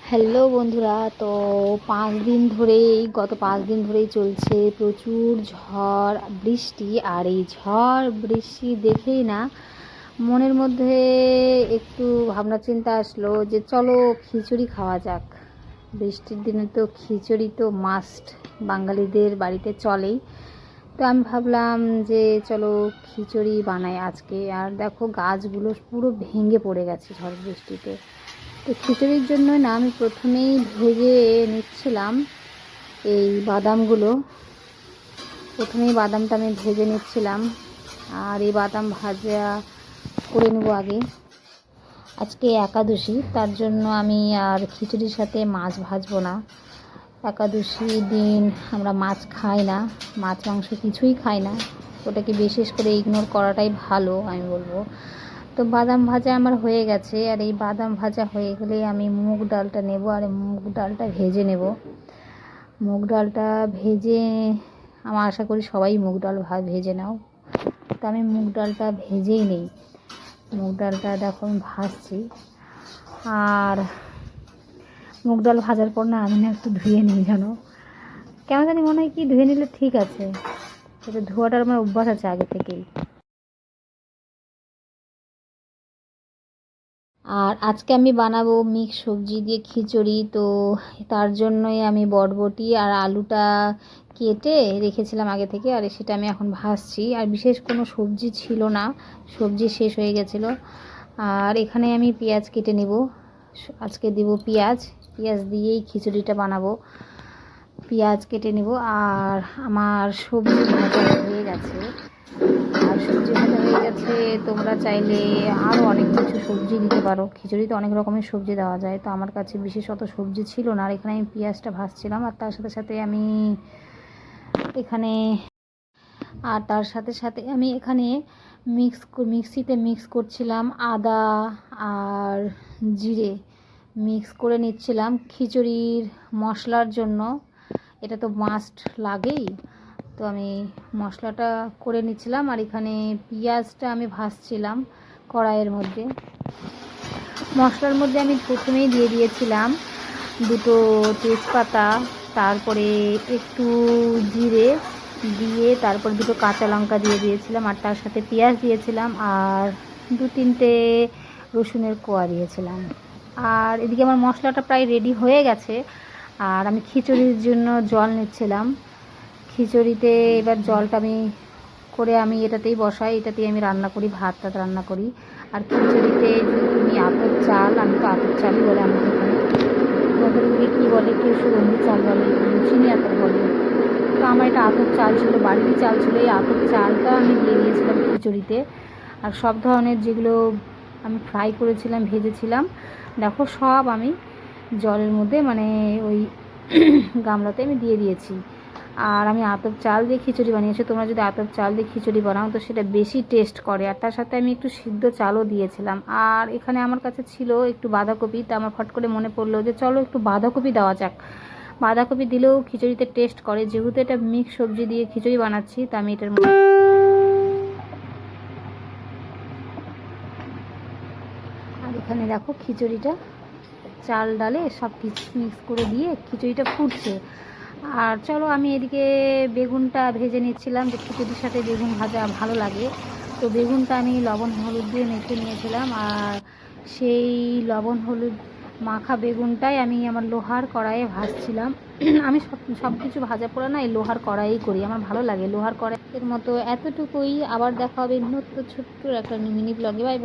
Hello বন্ধুরা, তো 5 দিন ধরেই গত 5 দিন ধরেই চলছে প্রচুর ঝড় বৃষ্টি। আর এই ঝড় বৃষ্টি দেখেই না মনের মধ্যে একটু ভাবনা চিন্তা আসলো যে চলো খিচুড়ি খাওয়া যাক। বৃষ্টির দিনে তো খিচুড়ি তো মাস্ট, বাঙালিদের বাড়িতে চলেই। তো আমি ভাবলাম যে চলো খিচুড়ি বানাই আজকে। আর দেখো গাছগুলো পুরো ভেঙে পড়ে গেছে ঝড় বৃষ্টিতে। তো খিচুড়ির জন্য না আমি প্রথমেই ভেজে নিচ্ছিলাম এই বাদামগুলো। প্রথমেই বাদামটা আমি ভেজে নিচ্ছিলাম, আর এই বাদাম ভাজা করে নেব আগে। আজকে একাদশী, তার জন্য আমি আর খিচুড়ির সাথে মাছ ভাজবো না। একাদশী দিন আমরা মাছ খাই না, মাছ মাংস কিছুই খাই না। ওটাকে বিশেষ করে ইগনোর করাটাই ভালো আমি বলবো। তো বাদাম ভাজা আমার হয়ে গেছে, আর এই বাদাম ভাজা হয়ে গেলে আমি মুগ ডালটা নেব, আর মুগ ডালটা ভেজে নেব। মুগ ডালটা ভেজে, আমার আশা করি সবাই মুগ ডাল ভেজে নাও। তো আমি মুগ ডালটা ভেজেই নেই। মুগ ডালটা দেখো আমি ভাজছি। আর মুগ ডাল ভাজার পর না আমি একটু ধুয়ে নিই, জানো কেন জানি মনে হয় কি ধুয়ে নিলে ঠিক আছে। সেটা ধোয়াটার আমার অভ্যাস আছে আগে থেকেই। আর আজকে আমি বানাবো মিক্স সবজি দিয়ে খিচুড়ি। তো তার জন্যই আমি বরবটি আর আলুটা কেটে রেখেছিলাম আগে থেকে, আর সেটা আমি এখন ভাজছি। আর বিশেষ কোনো সবজি ছিল না, সবজি শেষ হয়ে গেছিলো। আর এখানে আমি পেঁয়াজ কেটে নেব, আজকে দেব পেঁয়াজ। পেঁয়াজ দিয়েই খিচুড়িটা বানাবো। পেঁয়াজ কেটে নেব। আর আমার সবজি ভাজা হয়ে গেছে। আর সবজি ভাজা হয়ে গেছে, তোমরা চাইলে আরও অনেক কিছু সবজি দিতে পারো। খিচুড়িতে অনেক রকমের সবজি দেওয়া যায়, তো আমার কাছে বিশেষ অত সবজি ছিল না। আর এখানে আমি পেঁয়াজটা ভাজছিলাম, আর তার সাথে সাথে আমি এখানে এখানে মিক্সিতে মিক্স করছিলাম আদা আর জিরে, মিক্স করে নিচ্ছিলাম খিচুড়ির মশলার জন্য। এটা তো মাস্ট লাগেই। তো আমি মশলাটা করে নিচ্ছিলাম, আর এখানে পেঁয়াজটা আমি ভাজছিলাম কড়াইয়ের মধ্যে। মশলার মধ্যে আমি প্রথমেই দিয়ে দিয়েছিলাম 2টো তেজপাতা, তারপরে একটু জিরে দিয়ে, তারপর 2টো কাঁচা লঙ্কা দিয়ে দিয়েছিলাম, আর তার সাথে পেঁয়াজ দিয়েছিলাম, আর 2-3টে রসুনের কোয়া দিয়েছিলাম। আর এদিকে আমার মশলাটা প্রায় রেডি হয়ে গেছে। আর আমি খিচুড়ির জন্য জল নিচ্ছিলাম। খিচুড়িতে এবার জলটা আমি এটাতেই বসাই, এটাতেই আমি রান্না করি, ভাত রান্না করি। আর খিচুড়িতে যদি তুমি আতপ চাল, আমি তো আতপ চালই বলে আমাদের এখানে, তোমাদের দিকে কী বলে, কেউ সুগন্ধি চাল বলে, চিনি আতপ বলে। তো আমার এটা আতপ চাল ছিল, বাড়িরই চাল ছিল। এই আতপ চালটা আমি দিয়ে দিয়েছিলাম খিচুড়িতে। আর সব ধরনের যেগুলো আমি ফ্রাই করেছিলাম, ভেজেছিলাম, দেখো সব আমি জলের মধ্যে ওই গামলাতে আমি দিয়ে দিয়েছি। আর আমি আতপ চাল দিয়ে খিচুড়ি বানিয়েছি। তোমরা যদি আতপ চাল দিয়ে খিচুড়ি বানাও তো সেটা বেশি টেস্ট করে। আর তার সাথে আমি একটু সিদ্ধ চালও দিয়েছিলাম। আর এখানে আমার কাছে ছিল একটু বাঁধাকপি, তা আমার ফট করে মনে পড়লো যে চলো একটু বাঁধাকপি দেওয়া যাক। বাঁধাকপি দিলেও খিচুড়িতে টেস্ট করে। যেহেতু এটা মিক্স সবজি দিয়ে খিচুড়ি বানাচ্ছি, তা আমি এটার মধ্যে আর এখানে দেখো খিচুড়িটা চাল ডালে সব কিছু মিক্স করে দিয়ে খিচুড়িটা ফুটছে। আর চলো আমি এদিকে বেগুনটা ভেজে নিচ্ছিলাম, যে খিচুড়ির সাথে বেগুন ভাজা ভালো লাগে। তো বেগুনটা আমি লবণ হলুদ দিয়ে মেখে নিয়েছিলাম। আর সেই লবণ হলুদ মাখা বেগুনটাই আমি আমার লোহার কড়াইয়ে ভাজছিলাম। আমি সব কিছু ভাজা পোড়া না এই লোহার কড়াইয়েই করি, আমার ভালো লাগে লোহার কড়াইয়ের মতো। এতটুকুই, আবার দেখা হবে নতুন ছোট্ট একটা মিনি ব্লগে। Bye bye.